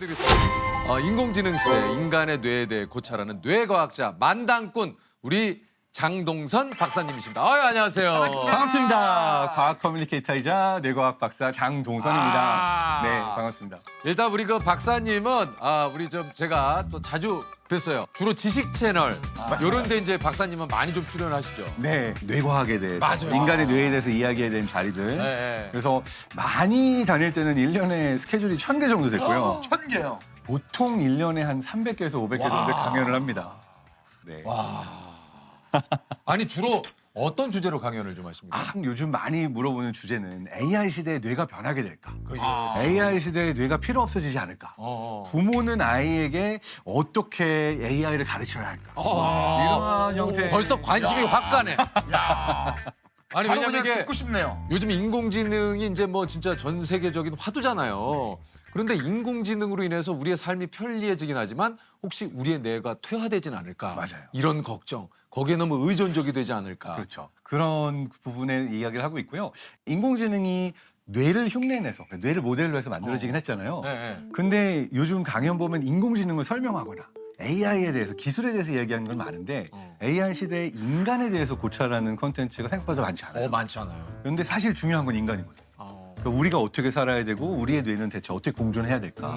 소개해드리겠습니다. 인공지능 시대 인간의 뇌에 대해 고찰하는 뇌과학자 만당꾼 우리 장동선 박사님이십니다. 안녕하세요. 반갑습니다. 과학 커뮤니케이터이자 뇌과학 박사 장동선입니다. 네, 반갑습니다. 일단 우리 그 박사님은 우리 좀 제가 또 자주 뵀어요. 주로 지식 채널 이런 데 이제 박사님은 많이 좀 출연하시죠. 네, 뇌과학에 대해서, 맞아요. 인간의 뇌에 대해서 이야기해야 되는 자리들. 네. 그래서 많이 다닐 때는 1년에 스케줄이 1000개 정도 됐고요. 1000개요. 보통 1년에 한 300개에서 500개 정도 강연을 합니다. 네. 아니 주로 어떤 주제로 강연을 좀 하십니까? 요즘 많이 물어보는 주제는 AI 시대에 뇌가 변하게 될까? 그 AI 시대에 뇌가 필요 없어지지 않을까? 부모는 아이에게 어떻게 AI를 가르쳐야 할까? 이런 형태. 벌써 관심이 확 가네. 아니 바로 왜냐면 그냥 이게 듣고 싶네요. 요즘 인공지능이 이제 뭐 진짜 전 세계적인 화두잖아요. 그런데 인공지능으로 인해서 우리의 삶이 편리해지긴 하지만 혹시 우리의 뇌가 퇴화되진 않을까? 맞아요. 이런 걱정. 거기에 너무 의존적이 되지 않을까? 그렇죠. 그런 부분에 이야기를 하고 있고요. 인공지능이 뇌를 흉내내서, 뇌를 모델로 해서 만들어지긴 했잖아요. 네. 근데 요즘 강연 보면 인공지능을 설명하거나 AI에 대해서, 기술에 대해서 이야기하는 건 많은데 AI 시대에 인간에 대해서 고찰하는 콘텐츠가 생각보다 많지 않아요. 많잖아요. 그런데 사실 중요한 건 인간이거든요. 그러니까 우리가 어떻게 살아야 되고 우리의 뇌는 대체 어떻게 공존해야 될까.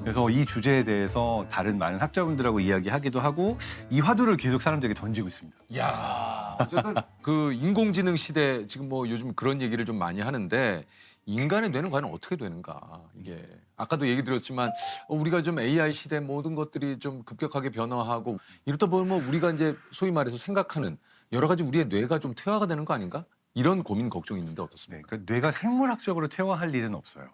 그래서 이 주제에 대해서 다른 많은 학자분들하고 이야기하기도 하고 이 화두를 계속 사람들에게 던지고 있습니다. 야, 어쨌든 그 인공지능 시대 지금 뭐 요즘 그런 얘기를 좀 많이 하는데 인간의 뇌는 과연 어떻게 되는가? 이게 아까도 얘기 드렸지만 우리가 좀 AI 시대 모든 것들이 좀 급격하게 변화하고 이렇다 보면 우리가 이제 소위 말해서 생각하는 여러 가지 우리의 뇌가 좀 퇴화가 되는 거 아닌가? 이런 고민 걱정이 있는데 어떻습니까? 그러니까 뇌가 생물학적으로 퇴화할 일은 없어요.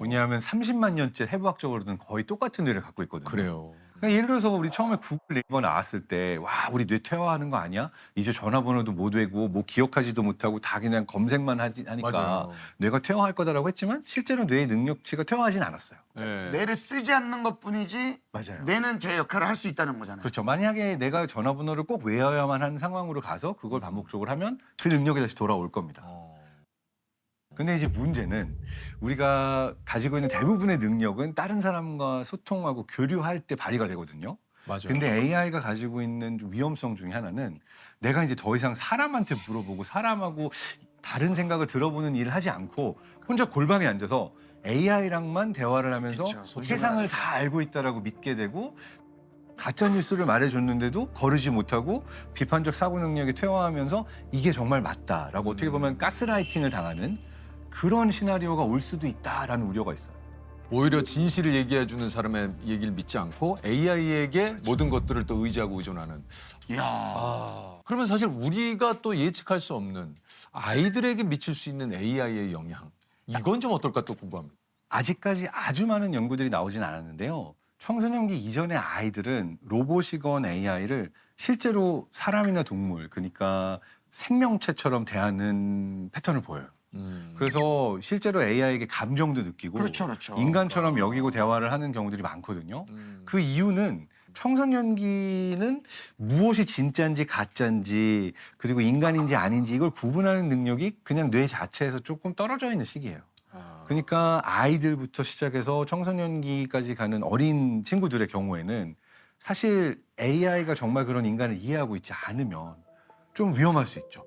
왜냐하면 30만 년째 해부학적으로는 거의 똑같은 뇌를 갖고 있거든요. 그래요. 그러니까 예를 들어서 우리 처음에 구글 네이버 나왔을 때 와 우리 뇌 퇴화하는 거 아니야? 이제 전화번호도 못 외고 뭐 기억하지도 못하고 다 그냥 검색만 하니까 맞아요. 뇌가 퇴화할 거다라고 했지만 실제로 뇌의 능력치가 퇴화하진 않았어요. 네. 뇌를 쓰지 않는 것뿐이지 맞아요. 뇌는 제 역할을 할 수 있다는 거잖아요. 그렇죠. 만약에 내가 전화번호를 꼭 외워야만 하는 상황으로 가서 그걸 반복적으로 하면 그 능력이 다시 돌아올 겁니다. 근데 이제 문제는 우리가 가지고 있는 대부분의 능력은 다른 사람과 소통하고 교류할 때 발휘가 되거든요. 맞아요. 근데 AI가 가지고 있는 좀 위험성 중에 하나는 내가 이제 더 이상 사람한테 물어보고 사람하고 다른 생각을 들어보는 일을 하지 않고 혼자 골방에 앉아서 AI랑만 대화를 하면서 그쵸, 세상을 다 알고 있다라고 믿게 되고 가짜 뉴스를 말해줬는데도 거르지 못하고 비판적 사고 능력이 퇴화하면서 이게 정말 맞다라고 어떻게 보면 가스라이팅을 당하는 그런 시나리오가 올 수도 있다라는 우려가 있어요. 오히려 진실을 얘기해 주는 사람의 얘기를 믿지 않고 AI에게 모든 것들을 또 의지하고 의존하는. 이야. 그러면 사실 우리가 또 예측할 수 없는 아이들에게 미칠 수 있는 AI의 영향. 이건 좀 어떨까 또 궁금합니다. 아직까지 아주 많은 연구들이 나오진 않았는데요. 청소년기 이전의 아이들은 로봇이건 AI를 실제로 사람이나 동물, 그러니까 생명체처럼 대하는 패턴을 보여요. 그래서 실제로 AI에게 감정도 느끼고 그렇죠, 그렇죠. 인간처럼 여기고 대화를 하는 경우들이 많거든요. 그 이유는 청소년기는 무엇이 진짜인지 가짜인지 그리고 인간인지 아닌지 이걸 구분하는 능력이 그냥 뇌 자체에서 조금 떨어져 있는 시기예요. 그러니까 아이들부터 시작해서 청소년기까지 가는 어린 친구들의 경우에는 사실 AI가 정말 그런 인간을 이해하고 있지 않으면 좀 위험할 수 있죠.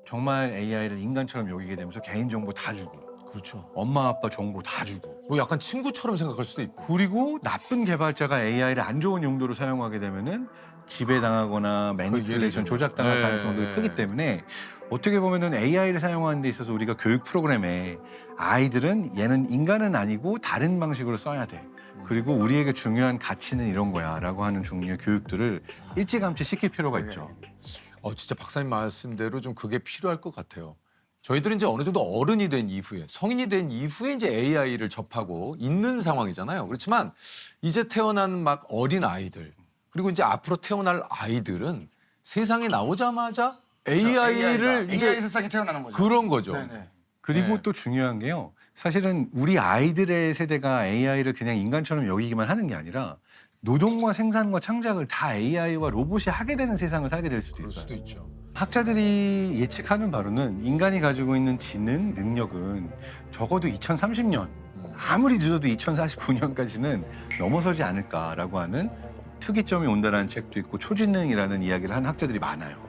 정말 AI를 인간처럼 여기게 되면서 개인정보 다 주고 그렇죠. 엄마 아빠 정보 다 주고 뭐 약간 친구처럼 생각할 수도 있고. 그리고 나쁜 개발자가 AI를 안 좋은 용도로 사용하게 되면은 지배당하거나 매니플레이션 조작당할 네. 가능성도 크기 때문에 어떻게 보면은 AI를 사용하는 데 있어서 우리가 교육 프로그램에 아이들은 얘는 인간은 아니고 다른 방식으로 써야 돼. 그리고 우리에게 중요한 가치는 이런 거야라고 하는 종류의 교육들을 일찌감치 시킬 필요가 있죠. 진짜 박사님 말씀대로 좀 그게 필요할 것 같아요. 저희들은 이제 어느 정도 어른이 된 이후에 성인이 된 이후에 이제 AI를 접하고 있는 상황이잖아요. 그렇지만 이제 태어난 막 어린 아이들 그리고 이제 앞으로 태어날 아이들은 세상에 나오자마자 AI를 AI 이제 세상에 태어나는 거죠. 그런 거죠. 네네. 그리고 네. 또 중요한 게요. 사실은 우리 아이들의 세대가 AI를 그냥 인간처럼 여기기만 하는 게 아니라 노동과 생산과 창작을 다 AI와 로봇이 하게 되는 세상을 살게 될 수도 그럴 있어요. 수도 있죠. 학자들이 예측하는 바로는 인간이 가지고 있는 지능, 능력은 적어도 2030년 아무리 늦어도 2049년까지는 넘어서지 않을까라고 하는 특이점이 온다라는 책도 있고 초지능이라는 이야기를 하는 학자들이 많아요.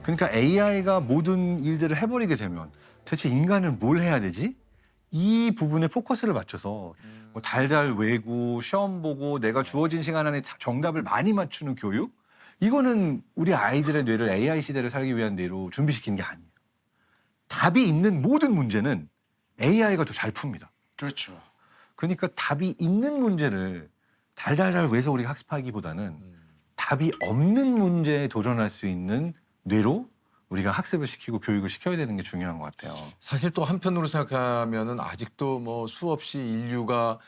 그러니까 AI가 모든 일들을 해버리게 되면 대체 인간은 뭘 해야 되지? 이 부분에 포커스를 맞춰서 뭐 달달 외고 시험 보고 내가 주어진 시간 안에 정답을 많이 맞추는 교육? 이거는 우리 아이들의 뇌를 AI 시대를 살기 위한 뇌로 준비시키는 게 아니에요. 답이 있는 모든 문제는 AI가 더 잘 풉니다. 그렇죠. 그러니까 답이 있는 문제를 달달달 외서 우리가 학습하기보다는 답이 없는 문제에 도전할 수 있는 뇌로 우리가 학습을 시키고 교육을 시켜야 되는 게 중요한 것 같아요. 사실 또 한편으로 생각하면은 아직도 뭐 수없이 인류가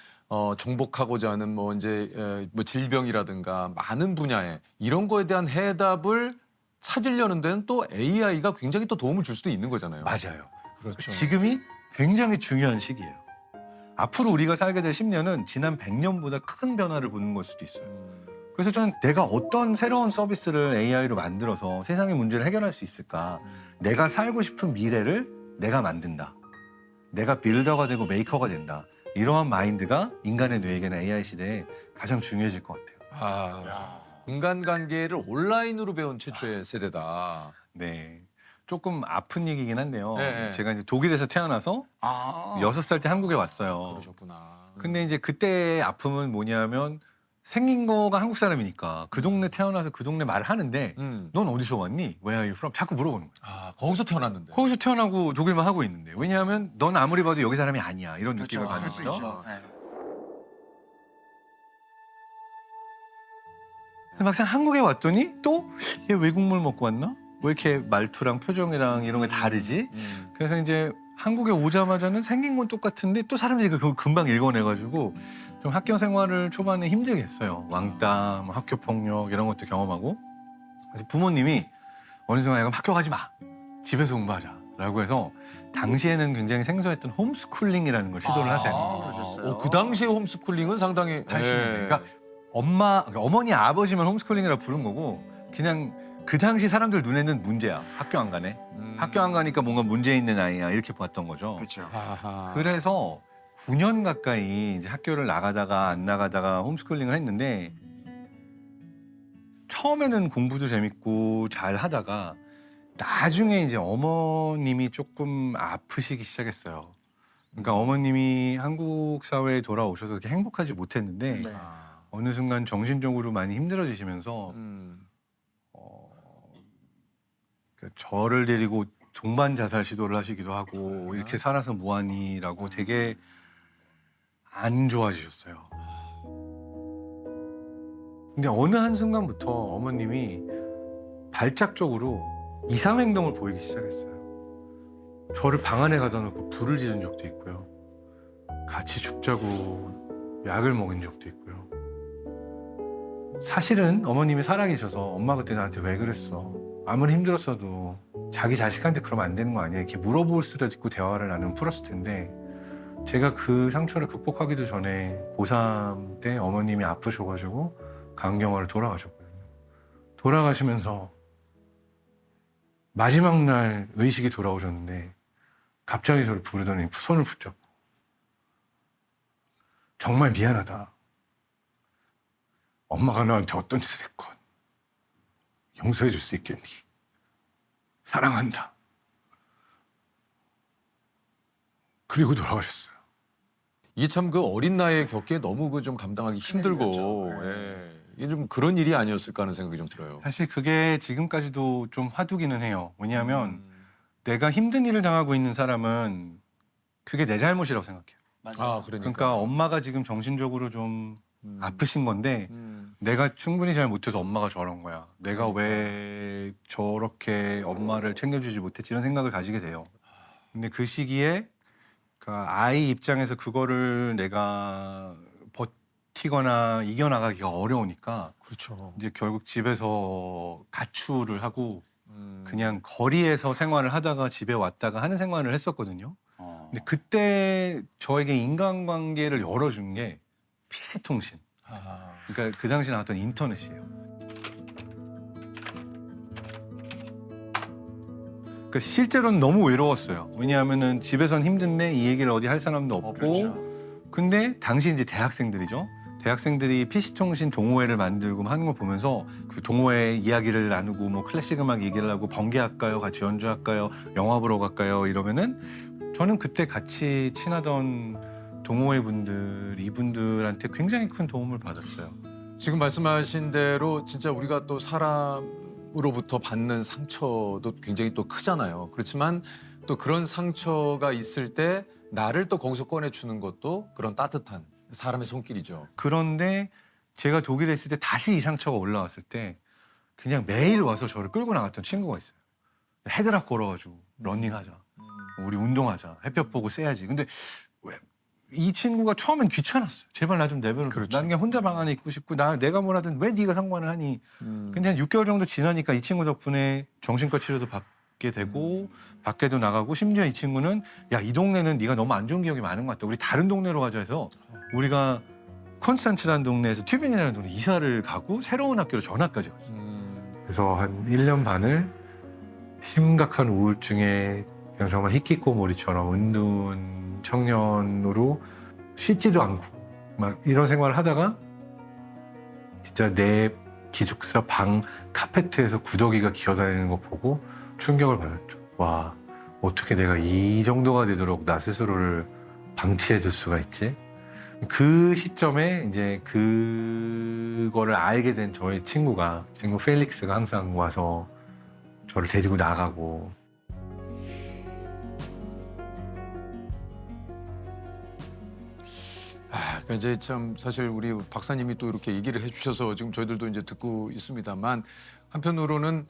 정복하고자 하는 뭐 이제 뭐 질병이라든가 많은 분야에 이런 거에 대한 해답을 찾으려는 데는 또 AI가 굉장히 또 도움을 줄 수도 있는 거잖아요. 맞아요. 그렇죠. 지금이 굉장히 중요한 시기예요. 앞으로 우리가 살게 될 10년은 지난 100년보다 큰 변화를 보는 걸 수도 있어요. 그래서 저는 내가 어떤 새로운 서비스를 AI로 만들어서 세상의 문제를 해결할 수 있을까? 내가 살고 싶은 미래를 내가 만든다. 내가 빌더가 되고 메이커가 된다. 이러한 마인드가 인간의 뇌에게는 AI 시대에 가장 중요해질 것 같아요. 인간관계를 온라인으로 배운 최초의 세대다. 네. 조금 아픈 얘기긴 한데요. 네. 제가 이제 독일에서 태어나서 아. 6살 때 한국에 왔어요. 그러셨구나. 근데 이제 그때의 아픔은 뭐냐면 생긴 거가 한국 사람이니까 그 동네 태어나서 그 동네 말을 하는데 넌 어디서 왔니? Where are you from? 자꾸 물어보는 거야. 거기서 태어났는데. 거기서 태어나고 독일만 하고 있는데 왜냐하면 넌 아무리 봐도 여기 사람이 아니야 이런 그렇죠. 느낌을 그럴 수 받는 거죠. 있죠. 네. 근데 막상 한국에 왔더니 또 얘 외국물 먹고 왔나? 왜 이렇게 말투랑 표정이랑 이런 게 다르지? 그래서 이제 한국에 오자마자는 생긴 건 똑같은데 또 사람들이 그걸 금방 읽어내가지고 좀 학교 생활을 초반에 힘들게 했어요. 왕따, 뭐 학교 폭력 이런 것도 경험하고. 그래서 부모님이 어느 순간 그럼 학교 가지 마. 집에서 공부하자라고 해서 당시에는 굉장히 생소했던 홈스쿨링이라는 걸 시도를 하세요. 그러셨어요? 그 당시에 홈스쿨링은 상당히 80년대. 네. 그러니까 어머니 아버지만 홈스쿨링이라 부른 거고 그냥 그 당시 사람들 눈에는 문제야. 학교 안 가네. 학교 안 가니까 뭔가 문제 있는 아이야 이렇게 봤던 거죠. 그렇죠. 아하. 그래서 9년 가까이 이제 학교를 나가다가 안 나가다가 홈스쿨링을 했는데 처음에는 공부도 재밌고 잘 하다가 나중에 이제 어머님이 조금 아프시기 시작했어요. 그러니까 어머님이 한국 사회에 돌아오셔서 그렇게 행복하지 못했는데 네. 어느 순간 정신적으로 많이 힘들어지시면서 그 저를 데리고 동반 자살 시도를 하시기도 하고 이렇게 살아서 뭐하니라고 되게 안 좋아지셨어요. 근데 어느 한순간부터 어머님이 발작적으로 이상 행동을 보이기 시작했어요. 저를 방 안에 가다 놓고 불을 지른 적도 있고요. 같이 죽자고 약을 먹인 적도 있고요. 사실은 어머님이 살아계셔서 엄마 그때 나한테 왜 그랬어? 아무리 힘들었어도 자기 자식한테 그러면 안 되는 거 아니야? 이렇게 물어볼 수도 있고 대화를 나누면 풀었을 텐데 제가 그 상처를 극복하기도 전에 고3 때 어머님이 아프셔가지고 강경화를 돌아가셨거든요. 돌아가시면서 마지막 날 의식이 돌아오셨는데 갑자기 저를 부르더니 손을 붙잡고 정말 미안하다. 엄마가 나한테 어떤 짓을 했건 용서해 줄 수 있겠니? 사랑한다. 그리고 돌아가셨어요. 이게 참 그 어린 나이에 겪기에 너무 그 좀 감당하기 힘들고 일이었죠. 예. 이게 좀 그런 일이 아니었을까 하는 생각이 좀 들어요. 사실 그게 지금까지도 좀 화두기는 해요. 왜냐하면 내가 힘든 일을 당하고 있는 사람은 그게 내 잘못이라고 생각해요. 맞아요. 그러니까 엄마가 지금 정신적으로 좀 아프신 건데 내가 충분히 잘 못해서 엄마가 저런 거야. 내가 왜 저렇게 엄마를 챙겨주지 못했지 이런 생각을 가지게 돼요. 근데 그 시기에 그 아이 입장에서 그거를 내가 버티거나 이겨나가기가 어려우니까 그렇죠. 이제 결국 집에서 가출을 하고 그냥 거리에서 생활을 하다가 집에 왔다가 하는 생활을 했었거든요. 근데 그때 저에게 인간관계를 열어준 게 PC통신. 그러니까 그 당시 나왔던 인터넷이에요. 그러니까 실제로는 너무 외로웠어요. 왜냐하면은 집에선 힘든데 이 얘기를 어디 할 사람도 없고 그렇죠. 근데 당시 이제 대학생들이죠. 대학생들이 PC통신 동호회를 만들고 하는 걸 보면서 그 동호회 이야기를 나누고 뭐 클래식 음악 얘기를 하고 번개할까요? 같이 연주할까요? 영화 보러 갈까요? 이러면은 저는 그때 같이 친하던 동호회 분들 이분들한테 굉장히 큰 도움을 받았어요. 지금 말씀하신 대로 진짜 우리가 또 사람으로부터 받는 상처도 굉장히 또 크잖아요. 그렇지만 또 그런 상처가 있을 때 나를 또 거기서 꺼내주는 것도 그런 따뜻한 사람의 손길이죠. 그런데 제가 독일에 있을 때 다시 이 상처가 올라왔을 때 그냥 매일 와서 저를 끌고 나갔던 친구가 있어요. 헤드락 걸어가지고 러닝하자. 우리 운동하자. 햇볕 보고 쐬야지. 근데 왜 이 친구가 처음엔 귀찮았어요. 제발 나 좀 내버려. 그렇죠. 난 그냥 혼자 방 안에 있고 싶고 내가 뭘 하든 왜 네가 상관을 하니. 근데 한 6개월 정도 지나니까 이 친구 덕분에 정신과 치료도 받게 되고 밖에도 나가고 심지어 이 친구는 야, 이 동네는 네가 너무 안 좋은 기억이 많은 것 같다. 우리 다른 동네로 가자 해서 우리가 콘스탄츠라는 동네에서 튜빙이라는 동네 이사를 가고 새로운 학교로 전학까지 갔어요. 그래서 한 1년 반을 심각한 우울증에 그냥 정말 히키코모리처럼 은둔 청년으로 씻지도 않고 막 이런 생활을 하다가 진짜 내 기숙사 방 카페트에서 구더기가 기어다니는 거 보고 충격을 받았죠. 와, 어떻게 내가 이 정도가 되도록 나 스스로를 방치해둘 수가 있지? 그 시점에 이제 그거를 알게 된 저의 친구 펠릭스가 항상 와서 저를 데리고 나가고. 그러니까 이제 참 사실 우리 박사님이 또 이렇게 얘기를 해주셔서 지금 저희들도 이제 듣고 있습니다만 한편으로는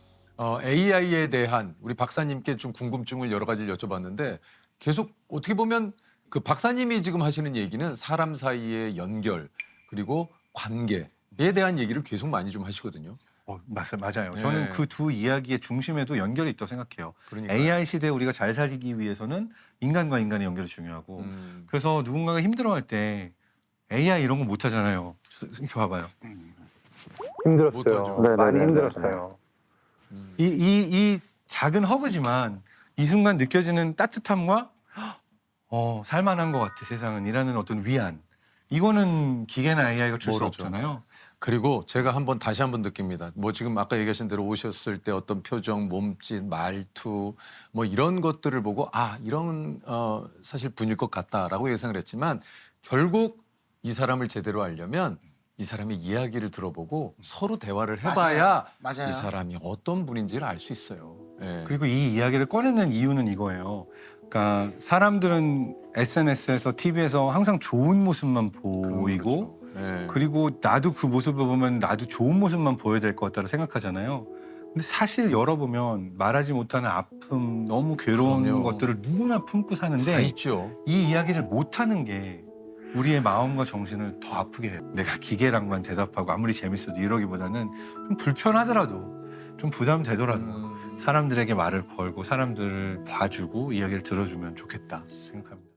AI에 대한 우리 박사님께 좀 궁금증을 여러 가지를 여쭤봤는데 계속 어떻게 보면 그 박사님이 지금 하시는 얘기는 사람 사이의 연결 그리고 관계에 대한 얘기를 계속 많이 좀 하시거든요. 맞아요. 네. 저는 그 두 이야기의 중심에도 연결이 있다고 생각해요. 그러니까요. AI 시대에 우리가 잘 살기 위해서는 인간과 인간의 연결이 중요하고 그래서 누군가가 힘들어할 때 AI 이런 거 못 하잖아요. 이렇게 봐봐요. 못하죠. 힘들었어요. 많이 힘들었어요. 이 작은 허그지만 이 순간 느껴지는 따뜻함과 살만한 것 같아 세상은 이라는 어떤 위안. 이거는 기계나 AI가 줄 수 모르죠. 없잖아요. 그리고 제가 다시 한번 느낍니다. 뭐 지금 아까 얘기하신 대로 오셨을 때 어떤 표정, 몸짓, 말투 뭐 이런 것들을 보고 이런 사실 분일 것 같다라고 예상을 했지만 결국 이 사람을 제대로 알려면 이 사람의 이야기를 들어보고 서로 대화를 해봐야 맞아요. 이 사람이 어떤 분인지를 알 수 있어요. 예. 그리고 이 이야기를 꺼내는 이유는 이거예요. 그러니까 사람들은 SNS에서 TV에서 항상 좋은 모습만 보이고 그렇죠. 예. 그리고 나도 그 모습을 보면 나도 좋은 모습만 보여야 될 것 같다고 생각하잖아요. 근데 사실 열어보면 말하지 못하는 아픔, 너무 괴로운 그럼요. 것들을 누구나 품고 다 사는데 있죠. 이 이야기를 못하는 게 우리의 마음과 정신을 더 아프게 해요. 내가 기계랑만 대답하고 아무리 재밌어도 이러기보다는 좀 불편하더라도 좀 부담되더라도 사람들에게 말을 걸고 사람들을 봐주고 이야기를 들어주면 좋겠다 생각합니다.